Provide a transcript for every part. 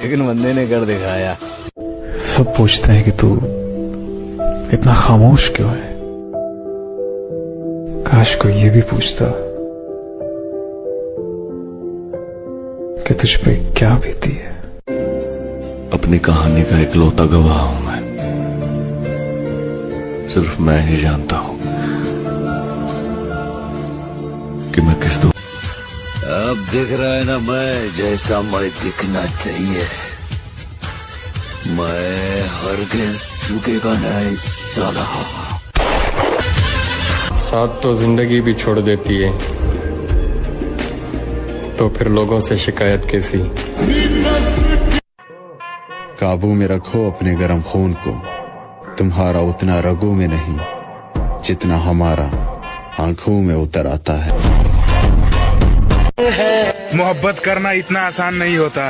लेकिन बंदे ने कर दिखाया। सब पूछते हैं कि तू इतना खामोश क्यों है। काश कोई ये भी पूछता कि तुझ पे क्या बीती है। अपनी कहानी का इकलौता गवाह हूं मैं, सिर्फ मैं ही जानता हूं कि मैं किस दो। अब दिख रहा है ना मैं जैसा मैं दिखना चाहिए। मैं हरगिज़ झुकेगा नहीं साला। साथ तो जिंदगी भी छोड़ देती है, तो फिर लोगों से शिकायत कैसी। काबू में रखो अपने गर्म खून को, तुम्हारा उतना रगों में नहीं जितना हमारा आंखों में उतर आता है। मोहब्बत करना इतना आसान नहीं होता।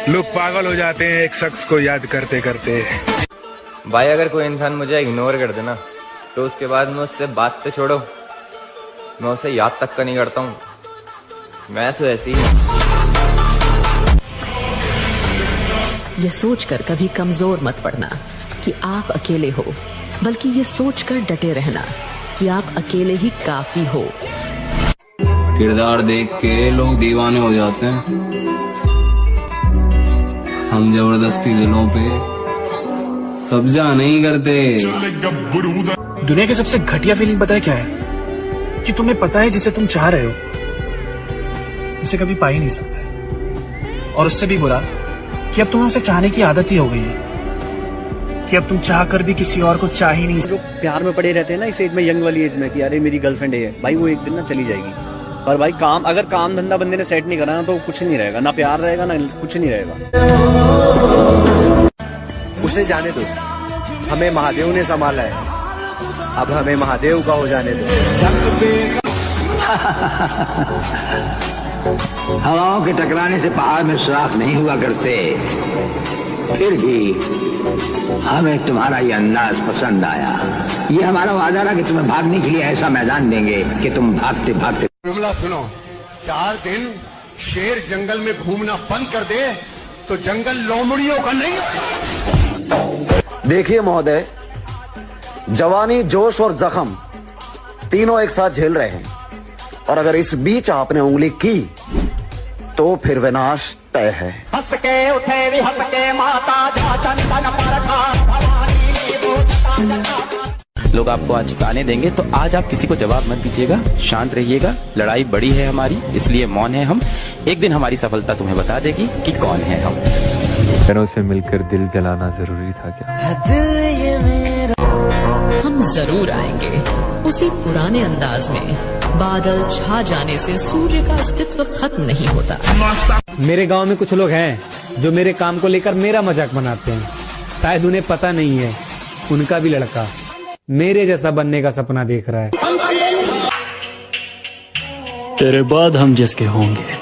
लोग पागल हो जाते हैं एक शख्स को याद करते करते। भाई अगर कोई इंसान मुझे इग्नोर कर देना तो उसके बाद मैं उससे बात तो छोड़ो, मैं उसे याद तक का नहीं करता हूँ। मैं तो ऐसी ही। ये सोचकर कभी कमजोर मत पड़ना कि आप अकेले हो, बल्कि ये सोचकर डटे रहना कि आप अकेले ही काफी हो। किरदार देख के लोग दीवाने हो जाते हैं, हम जबरदस्ती दिलों पे कब्जा नहीं करते। दुनिया की सबसे घटिया फीलिंग पता है क्या है? कि तुम्हें पता है जिसे तुम चाह रहे हो उसे कभी पा ही नहीं सकते। और उससे भी बुरा कि अब तुम्हें उसे चाहने की आदत ही हो गई है कि अब तुम चाह कर भी किसी और को चाह ही नहीं। जो प्यार में पड़े रहते हैं ना इस एज में, यंग वाली एज में, कि अरे मेरी गर्लफ्रेंड है भाई, वो एक दिन ना चली जाएगी। पर भाई अगर काम धंधा बंदे ने सेट नहीं करा ना तो कुछ नहीं रहेगा, ना प्यार रहेगा ना कुछ नहीं रहेगा। उसे जाने दो, हमें महादेव ने संभाला है, अब हमें महादेव का हो जाने दो। हवाओं के टकराने से पहाड़ में सुराख नहीं हुआ करते, फिर भी हमें तुम्हारा ये अंदाज पसंद आया। ये हमारा वादा रहा कि तुम्हें भागने के लिए ऐसा मैदान देंगे कि तुम भागते भागते। विमला सुनो, 4 दिन शेर जंगल में घूमना बंद कर दे तो जंगल लोमड़ियों का नहीं। देखिए महोदय, जवानी, जोश और जख्म तीनों एक साथ झेल रहे हैं, और अगर इस बीच आपने उंगली की तो फिर विनाश तय है। हंस के उठे भी हंस के माता जा चंदन पर खा। लोग आपको आज ताने देंगे तो आज आप किसी को जवाब मत दीजिएगा, शांत रहिएगा। लड़ाई बड़ी है हमारी, इसलिए मौन है हम। एक दिन हमारी सफलता तुम्हें बता देगी कि कौन है हम। घरों से मिलकर दिल जलाना जरूरी था क्या? हम जरूर आएंगे उसी पुराने अंदाज में। बादल छा जाने से सूर्य का अस्तित्व खत्म नहीं होता। मेरे गांव में कुछ लोग हैं जो मेरे काम को लेकर मेरा मजाक बनाते हैं। शायद उन्हें पता नहीं है उनका भी लड़का मेरे जैसा बनने का सपना देख रहा है। तेरे बाद हम जिसके होंगे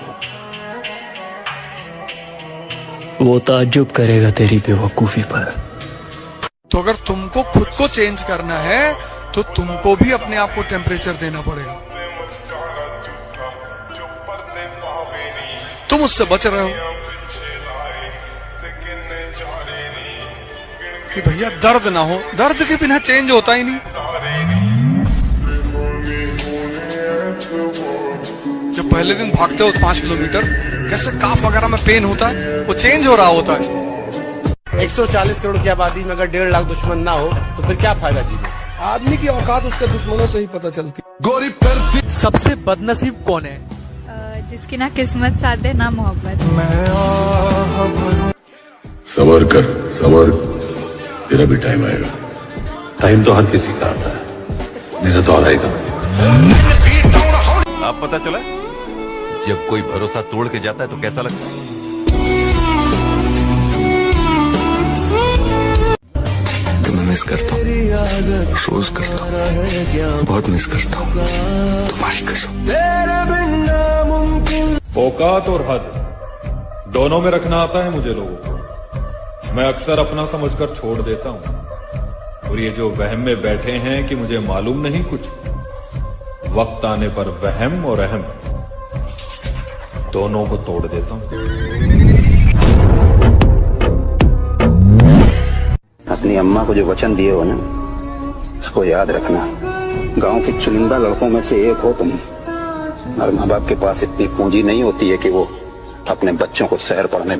वो ताज्जुब करेगा तेरी बेवकूफी पर। तो अगर तुमको खुद को चेंज करना है तो तुमको भी अपने आप को टेम्परेचर देना पड़ेगा। तुम उससे बच रहे हो कि भैया दर्द ना हो, दर्द के बिना चेंज होता ही नहीं। जब पहले दिन भागते हो 5 किलोमीटर, कैसे काफ वगैरह में पेन होता है, वो चेंज हो रहा होता है। 140 करोड़ की आबादी में अगर 1.5 लाख दुश्मन ना हो तो फिर क्या फायदा जीने। आदमी की औकात उसके दुश्मनों से ही पता चलती। सबसे बदनसीब कौन है? जिसकी ना किस्मत साथ दे ना मोहब्बत। सबर कर, सबर, तेरा भी टाइम आएगा। टाइम तो हर किसी का आता है, मेरा तो आएगा। आप पता चला जब कोई भरोसा तोड़ के जाता है तो कैसा लगता है? तुम्हें मिस करता हूँ, अफसोस करता हूँ, बहुत मिस करता हूँ तुम्हारी कसम। औकात और हद दोनों में रखना आता है मुझे लोगों को। मैं अक्सर अपना समझकर छोड़ देता हूँ, और ये जो वहम में बैठे हैं कि मुझे मालूम नहीं कुछ, वक्त आने पर वहम और अहम दोनों को तोड़ देता हूँ। अपनी अम्मा को जो वचन दिए हो ना, उसको याद रखना। गांव के चुनिंदा लड़कों में से एक हो तुम, और माँ बाप के पास इतनी पूंजी नहीं होती है कि वो अपने बच्चों को शहर पढ़ने